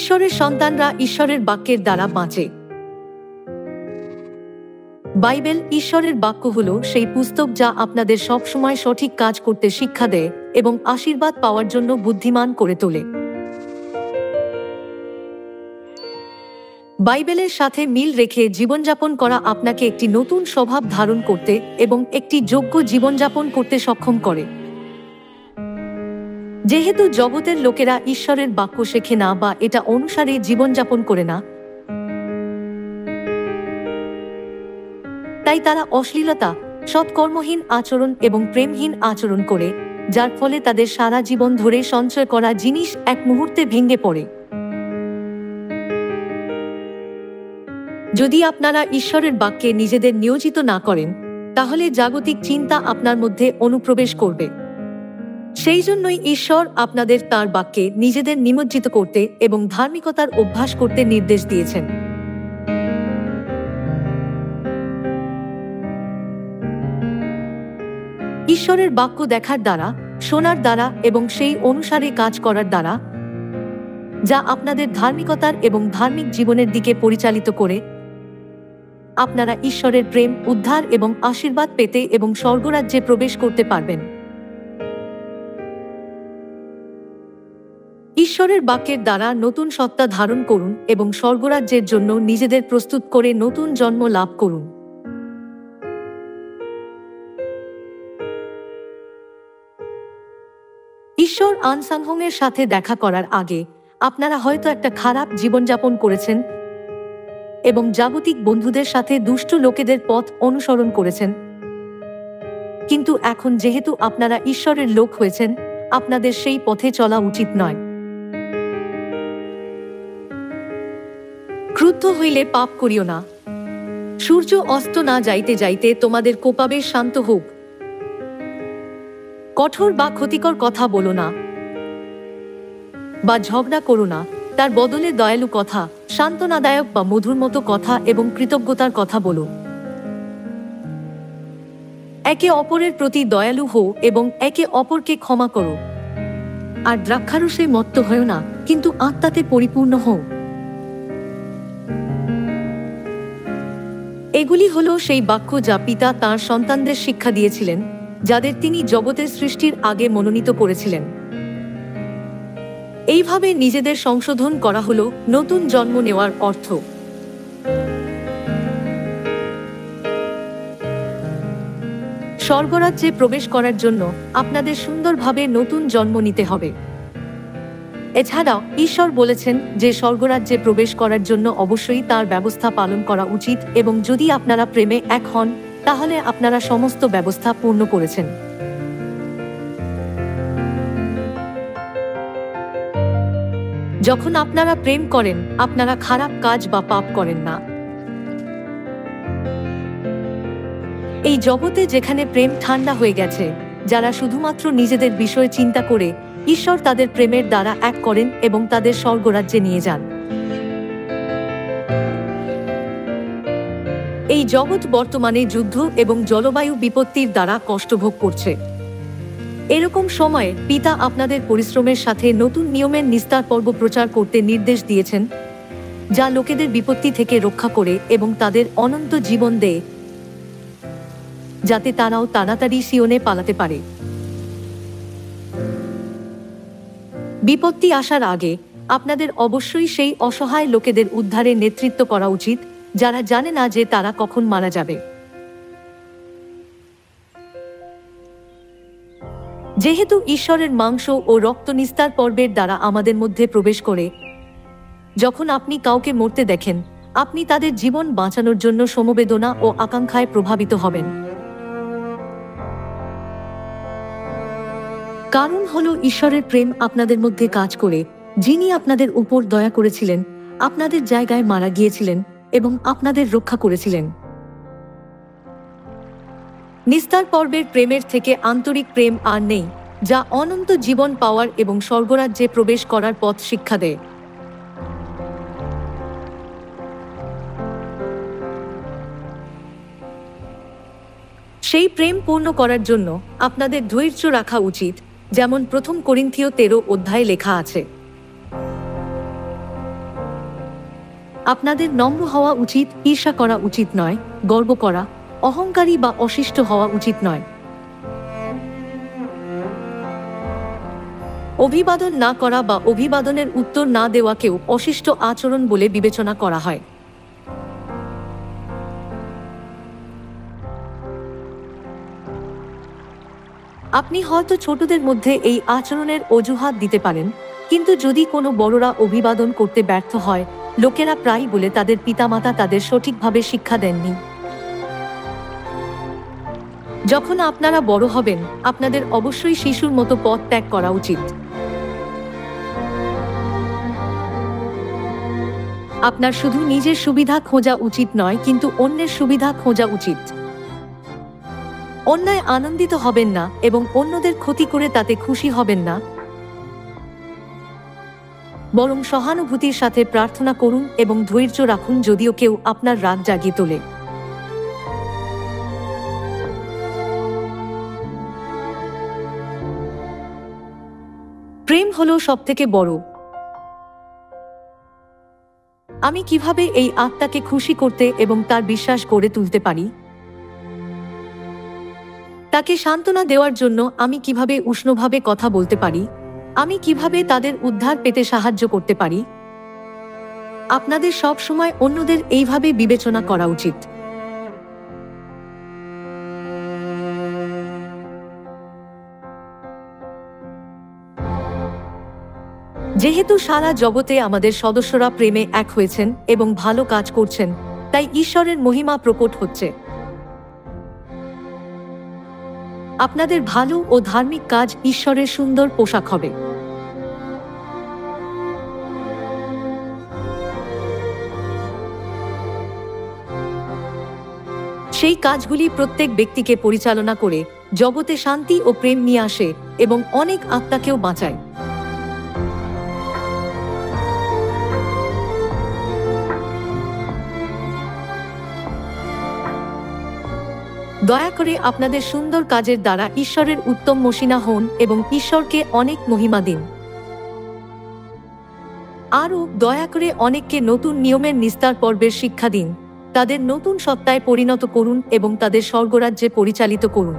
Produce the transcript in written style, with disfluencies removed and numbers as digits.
ঈশ্বরের সন্তানরা ঈশ্বরের বাক্যের দ্বারা বাঁচে। বাইবেল, ঈশ্বরের বাক্য হল সেই পুস্তক যা আপনাদের সবসময় সঠিক কাজ করতে শিক্ষা দেয় এবং আশীর্বাদ পাওয়ার জন্য বুদ্ধিমান করে তোলে। বাইবেলের সাথে মিল রেখে জীবনযাপন করা আপনাকে একটি নতুন স্বভাব ধারণ করতে এবং একটি যোগ্য জীবনযাপন করতে সক্ষম করে। যেহেতু জগতের লোকেরা ঈশ্বরের বাক্য শেখে না বা এটা অনুসারে জীবনযাপন করে না, তাই তারা অশ্লীলতা, সৎকর্মহীন আচরণ এবং প্রেমহীন আচরণ করে, যার ফলে তাদের সারা জীবন ধরে সঞ্চয় করা জিনিস এক মুহূর্তে ভেঙে পড়ে। যদি আপনারা ঈশ্বরের বাক্যে নিজেদের নিয়োজিত না করেন, তাহলে জাগতিক চিন্তা আপনার মধ্যে অনুপ্রবেশ করবে। সেই জন্যই ঈশ্বর আপনাদের তাঁর বাক্যে নিজেদের নিমজ্জিত করতে এবং ধার্মিকতার অভ্যাস করতে নির্দেশ দিয়েছেন। ঈশ্বরের বাক্য দেখার দ্বারা, শোনার দ্বারা এবং সেই অনুসারে কাজ করার দ্বারা, যা আপনাদের ধার্মিকতার এবং ধার্মিক জীবনের দিকে পরিচালিত করে, আপনারা ঈশ্বরের প্রেম, উদ্ধার এবং আশীর্বাদ পেতে এবং স্বর্গরাজ্যে প্রবেশ করতে পারবেন। ঈশ্বরের বাক্যের দ্বারা নতুন সত্তা ধারণ করুন এবং স্বর্গরাজ্যের জন্য নিজেদের প্রস্তুত করে নতুন জন্ম লাভ করুন। ঈশ্বর আনসানহংয়ের সাথে দেখা করার আগে আপনারা হয়তো একটা খারাপ জীবনযাপন করেছেন এবং জাগতিক বন্ধুদের সাথে দুষ্ট লোকেদের পথ অনুসরণ করেছেন, কিন্তু এখন যেহেতু আপনারা ঈশ্বরের লোক হয়েছেন, আপনাদের সেই পথে চলা উচিত নয়। ক্রুদ্ধ হইলে পাপ করিও না। সূর্য অস্ত না যাইতে যাইতে তোমাদের কোপাবেশ শান্ত হোক। কঠোর বা ক্ষতিকর কথা বলো না বা ঝগড়া করো না, তার বদলে দয়ালু কথা, সান্ত্বনাদায়ক বা মধুর মতো কথা এবং কৃতজ্ঞতার কথা বলো। একে অপরের প্রতি দয়ালু হও এবং একে অপরকে ক্ষমা করো। আর দ্রাক্ষারসে মত্ত হও না, কিন্তু আত্মাতে পরিপূর্ণ হও। এগুলি হলো সেই বাক্য যা পিতা তাঁর সন্তানদের শিক্ষা দিয়েছিলেন, যাদের তিনি জগতের সৃষ্টির আগে মনোনীত করেছিলেন। এইভাবে নিজেদের সংশোধন করা হলো নতুন জন্ম নেওয়ার অর্থ। স্বর্গরাজ্যে প্রবেশ করার জন্য আপনাদের সুন্দরভাবে নতুন জন্ম নিতে হবে। এছাড়াও ঈশ্বর বলেছেন যে স্বর্গরাজ্যে প্রবেশ করার জন্য অবশ্যই তার ব্যবস্থা পালন করা উচিত, এবং যদি আপনারা প্রেমে এক হন, তাহলে আপনারা সমস্ত ব্যবস্থা পূর্ণ করেছেন। যখন আপনারা প্রেম করেন, আপনারা খারাপ কাজ বা পাপ করেন না। এই জগতে যেখানে প্রেম ঠান্ডা হয়ে গেছে, যারা শুধুমাত্র নিজেদের বিষয়ে চিন্তা করে, ঈশ্বর তাদের প্রেমের দ্বারা এক করেন এবং তাদের স্বর্গরাজ্যে নিয়ে যান। এই জগৎ বর্তমানে যুদ্ধ এবং জলবায়ু বিপত্তির দ্বারা কষ্টভোগ করছে। এরকম সময়ে পিতা আপনাদের পরিশ্রমের সাথে নতুন নিয়মের নিস্তার পর্ব প্রচার করতে নির্দেশ দিয়েছেন, যা লোকেদের বিপত্তি থেকে রক্ষা করে এবং তাদের অনন্ত জীবন দেয়, যাতে তারাও তাড়াতাড়ি সিওনে পালাতে পারে। বিপত্তি আসার আগে আপনাদের অবশ্যই সেই অসহায় লোকেদের উদ্ধারে নেতৃত্ব করা উচিত, যারা জানে না যে তারা কখন মারা যাবে। যেহেতু ঈশ্বরের মাংস ও রক্ত নিস্তার পর্বের দ্বারা আমাদের মধ্যে প্রবেশ করে, যখন আপনি কাউকে মরতে দেখেন, আপনি তাদের জীবন বাঁচানোর জন্য সমবেদনা ও আকাঙ্ক্ষায় প্রভাবিত হবেন। কারণ হলো ঈশ্বরের প্রেম আপনাদের মধ্যে কাজ করে, যিনি আপনাদের উপর দয়া করেছিলেন, আপনাদের জায়গায় মারা গিয়েছিলেন এবং আপনাদের রক্ষা করেছিলেন। নিস্তার পর্বের প্রেমের থেকে আন্তরিক প্রেম আর নেই, যা অনন্ত জীবন পাওয়ার এবং স্বর্গরাজ্যে প্রবেশ করার পথ শিক্ষা দেয়। সেই প্রেম পূর্ণ করার জন্য আপনাদের ধৈর্য রাখা উচিত, যেমন প্রথম করিন্থীয় 13 অধ্যায়ে লেখা আছে। আপনাদের নম্র হওয়া উচিত, ঈর্ষা করা উচিত নয়, গর্ব করা, অহংকারী বা অশিষ্ট হওয়া উচিত নয়। অভিবাদন না করা বা অভিবাদনের উত্তর না দেওয়াকেও অশিষ্ট আচরণ বলে বিবেচনা করা হয়। আপনি হয়তো ছোটদের মধ্যে এই আচরণের অজুহাত দিতে পারেন, কিন্তু যদি কোনো বড়রা অভিবাদন করতে ব্যর্থ হয়, লোকেরা প্রায়ই বলে তাদের পিতামাতা তাদের সঠিকভাবে শিক্ষা দেননি। যখন আপনারা বড় হবেন, আপনাদের অবশ্যই শিশুর মতো পথ ত্যাগ করা উচিত। আপনার শুধু নিজের সুবিধা খোঁজা উচিত নয়, কিন্তু অন্যের সুবিধা খোঁজা উচিত। অন্যায় আনন্দিত হবেন না এবং অন্যদের ক্ষতি করে তাতে খুশি হবেন না, বরং সহানুভূতির সাথে প্রার্থনা করুন এবং ধৈর্য রাখুন যদিও কেউ আপনার রাগ জাগিয়ে তোলে। প্রেম হলো সবথেকে বড়। আমি কিভাবে এই আত্মাকে খুশি করতে এবং তার বিশ্বাস গড়ে তুলতে পারি? তাকে সান্ত্বনা দেওয়ার জন্য আমি কিভাবে উষ্ণভাবে কথা বলতে পারি? আমি কিভাবে তাদের উদ্ধার পেতে সাহায্য করতে পারি? আপনাদের সব সময় অন্যদের এইভাবে বিবেচনা করা উচিত। যেহেতু সারা জগতে আমাদের সদস্যরা প্রেমে এক হয়েছেন এবং ভালো কাজ করছেন, তাই ঈশ্বরের মহিমা প্রকট হচ্ছে। আপনাদের ভালো ও ধার্মিক কাজ ঈশ্বরের সুন্দর পোশাক হবে। সেই কাজগুলি প্রত্যেক ব্যক্তিকে পরিচালনা করে জগতে শান্তি ও প্রেম নিয়ে আসে এবং অনেক আত্মাকেও বাঁচায়। দয়া করে আপনাদের সুন্দর কাজের দ্বারা ঈশ্বরের উত্তম মসিনা হন এবং ঈশ্বরকে অনেক মহিমা দিন। আরও দয়া করে অনেককে নতুন নিয়মের নিস্তার পর্বের শিক্ষা দিন, তাদের নতুন সত্তায় পরিণত করুন এবং তাদের স্বর্গরাজ্যে পরিচালিত করুন।